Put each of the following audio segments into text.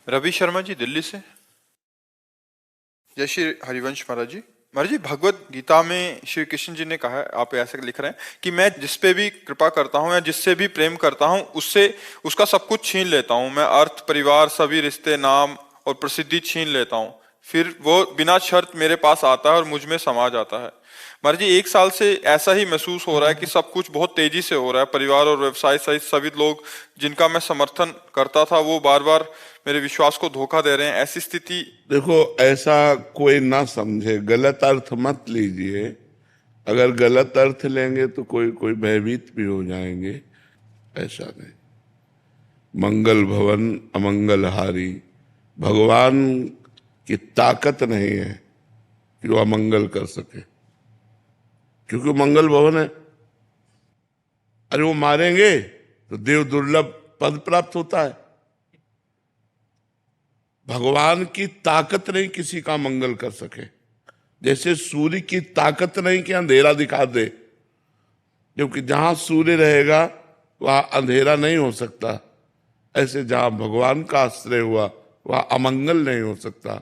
रवि शर्मा जी, दिल्ली से। जय श्री हरिवंश महाराज जी। महाराज जी, भगवत गीता में श्री कृष्ण जी ने कहा है, आप ऐसे लिख रहे हैं कि मैं जिस पे भी कृपा करता हूँ या जिससे भी प्रेम करता हूँ उससे उसका सब कुछ छीन लेता हूँ। मैं अर्थ, परिवार, सभी रिश्ते, नाम और प्रसिद्धि छीन लेता हूँ। फिर वो बिना शर्त मेरे पास आता है और मुझ में समा जाता है। महाराज जी, 1 साल से ऐसा ही महसूस हो रहा है कि सब कुछ बहुत तेजी से हो रहा है। परिवार और व्यवसाय सहित सभी लोग जिनका मैं समर्थन करता था वो बार बार मेरे विश्वास को धोखा दे रहे हैं। ऐसी स्थिति। देखो, ऐसा कोई ना समझे, गलत अर्थ मत लीजिए। अगर गलत अर्थ लेंगे तो कोई कोई भयभीत भी हो जाएंगे। ऐसा नहीं। मंगल भवन अमंगल हारी, भगवान की ताकत नहीं है कि वो अमंगल कर सके, क्योंकि वो मंगल भवन है। अरे वो मारेंगे तो देव दुर्लभ पद प्राप्त होता है। भगवान की ताकत नहीं किसी का मंगल कर सके। जैसे सूर्य की ताकत नहीं कि अंधेरा दिखा दे, क्योंकि जहां सूर्य रहेगा वहां अंधेरा नहीं हो सकता। ऐसे जहां भगवान का आश्रय हुआ वहां अमंगल नहीं हो सकता।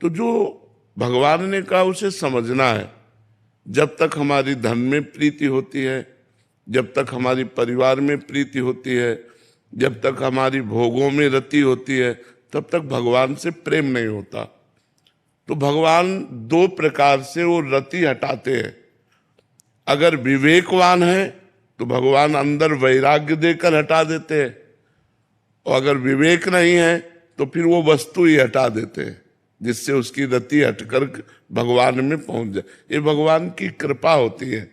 तो जो भगवान ने कहा उसे समझना है। जब तक हमारी धन में प्रीति होती है, जब तक हमारी परिवार में प्रीति होती है, जब तक हमारी भोगों में रति होती है, तब तक भगवान से प्रेम नहीं होता। तो भगवान दो प्रकार से वो रति हटाते हैं। अगर विवेकवान है तो भगवान अंदर वैराग्य देकर हटा देते हैं, और अगर विवेक नहीं है तो फिर वो वस्तु ही हटा देते हैं, जिससे उसकी रति हटकर भगवान में पहुंच जाए। ये भगवान की कृपा होती है,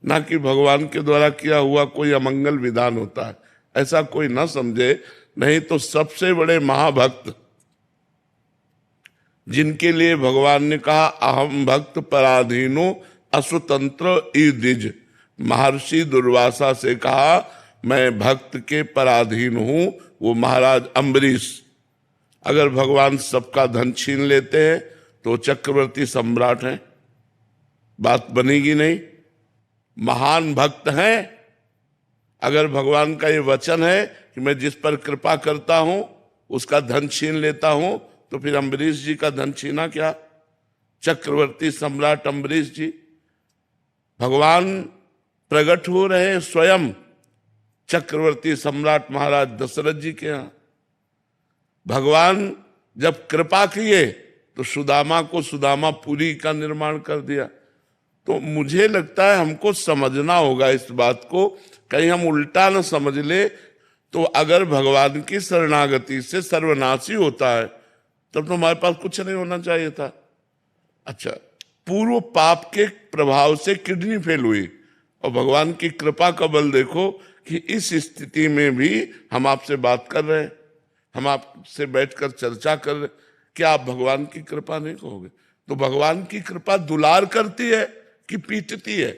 ना कि भगवान के द्वारा किया हुआ कोई अमंगल विधान होता है। ऐसा कोई ना समझे। नहीं तो सबसे बड़े महाभक्त जिनके लिए भगवान ने कहा अहम भक्त पराधीनो असुतंत्र ई द्विज, महर्षि दुर्वासा से कहा मैं भक्त के पराधीन हूं, वो महाराज अम्बरीश। अगर भगवान सबका धन छीन लेते हैं तो चक्रवर्ती सम्राट हैं, बात बनेगी नहीं। महान भक्त हैं। अगर भगवान का ये वचन है कि मैं जिस पर कृपा करता हूं उसका धन छीन लेता हूं, तो फिर अम्बरीश जी का धन छीना क्या? चक्रवर्ती सम्राट अम्बरीश जी। भगवान प्रकट हो रहे हैं स्वयं चक्रवर्ती सम्राट महाराज दशरथ जी के यहां। भगवान जब कृपा किए तो सुदामा को सुदामापुरी का निर्माण कर दिया। तो मुझे लगता है हमको समझना होगा इस बात को, कहीं हम उल्टा न समझ ले। तो अगर भगवान की शरणागति से सर्वनाशी होता है तब तो हमारे पास कुछ नहीं होना चाहिए था। अच्छा, पूर्व पाप के प्रभाव से किडनी फेल हुई और भगवान की कृपा का बल देखो कि इस स्थिति में भी हम आपसे बात कर रहे हैं, हम आपसे बैठकर चर्चा कर रहे। क्या आप भगवान की कृपा नहीं कहोगे? तो भगवान की कृपा दुलार करती है कि पीटती है?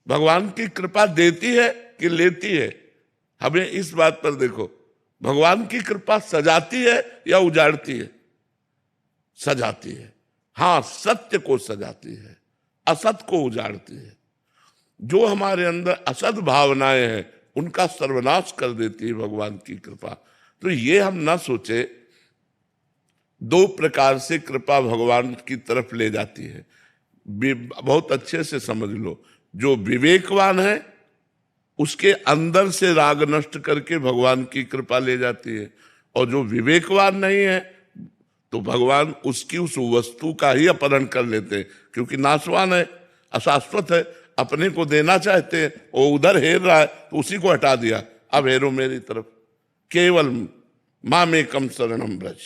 भगवान की कृपा देती है कि लेती है? हमें इस बात पर देखो, भगवान की कृपा सजाती है या उजाड़ती है? सजाती है। हाँ, सत्य को सजाती है, असत को उजाड़ती है। जो हमारे अंदर असत भावनाएं हैं उनका सर्वनाश कर देती है भगवान की कृपा। तो ये हम ना सोचे। दो प्रकार से कृपा भगवान की तरफ ले जाती है, बहुत अच्छे से समझ लो। जो विवेकवान है उसके अंदर से राग नष्ट करके भगवान की कृपा ले जाती है, और जो विवेकवान नहीं है तो भगवान उसकी उस वस्तु का ही अपहरण कर लेते हैं, क्योंकि नाशवान है, अशाश्वत है। अपने को देना चाहते हैं, वो उधर हेर रहा है तो उसी को हटा दिया, अब हेरो मेरी तरफ। केवल मां में कम शरणम ब्रज,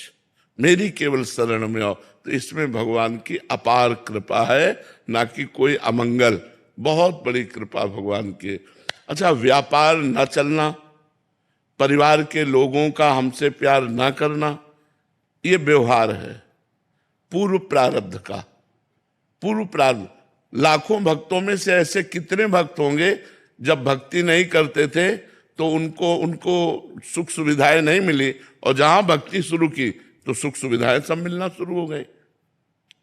मेरी केवल शरण में आओ। तो इसमें भगवान की अपार कृपा है, ना कि कोई अमंगल। बहुत बड़ी कृपा भगवान की। अच्छा, व्यापार न चलना, परिवार के लोगों का हमसे प्यार न करना, ये व्यवहार है पूर्व प्रारब्ध का। पूर्व प्रारब्ध। लाखों भक्तों में से ऐसे कितने भक्त होंगे जब भक्ति नहीं करते थे तो उनको सुख सुविधाएं नहीं मिली, और जहां भक्ति शुरू की तो सुख सुविधाएं सब मिलना शुरू हो गई।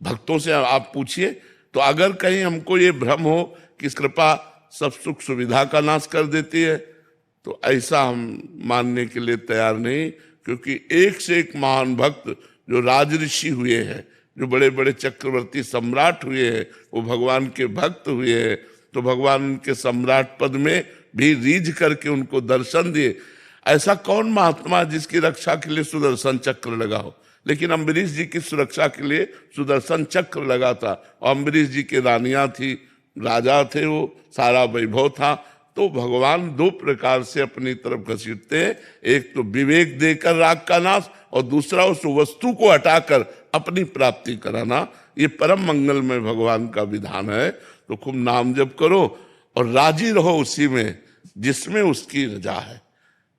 भक्तों से आप पूछिए। तो अगर कहीं हमको ये भ्रम हो कि कृपा सब सुख सुविधा का नाश कर देती है, तो ऐसा हम मानने के लिए तैयार नहीं। क्योंकि एक से एक महान भक्त जो राजऋषि हुए हैं, जो बड़े बड़े चक्रवर्ती सम्राट हुए हैं, वो भगवान के भक्त हुए हैं। तो भगवान के सम्राट पद में भी रीझ करके उनको दर्शन दिए। ऐसा कौन महात्मा जिसकी रक्षा के लिए सुदर्शन चक्र लगा हो? लेकिन अम्बरीश जी की सुरक्षा के लिए सुदर्शन चक्र लगा था। और अम्बरीश जी की रानियां थी, राजा थे, वो सारा वैभव था। तो भगवान दो प्रकार से अपनी तरफ घसीटते हैं, एक तो विवेक देकर राग का नाश, और दूसरा उस वस्तु को हटाकर अपनी प्राप्ति कराना। ये परम मंगल में भगवान का विधान है। तो खूब नाम जप करो और राजी रहो उसी में जिसमें उसकी रजा है।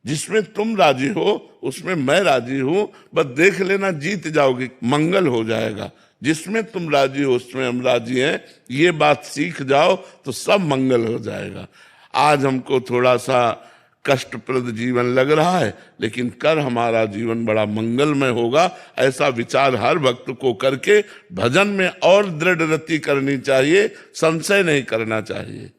जिसमें तुम राजी हो उसमें मैं राजी हूं, बस देख लेना जीत जाओगे, मंगल हो जाएगा। जिसमें तुम राजी हो उसमें हम राजी हैं, ये बात सीख जाओ तो सब मंगल हो जाएगा। आज हमको थोड़ा सा कष्टप्रद जीवन लग रहा है, लेकिन कर हमारा जीवन बड़ा मंगलमय होगा, ऐसा विचार हर भक्त को करके भजन में और दृढ़ रति करनी चाहिए, संशय नहीं करना चाहिए।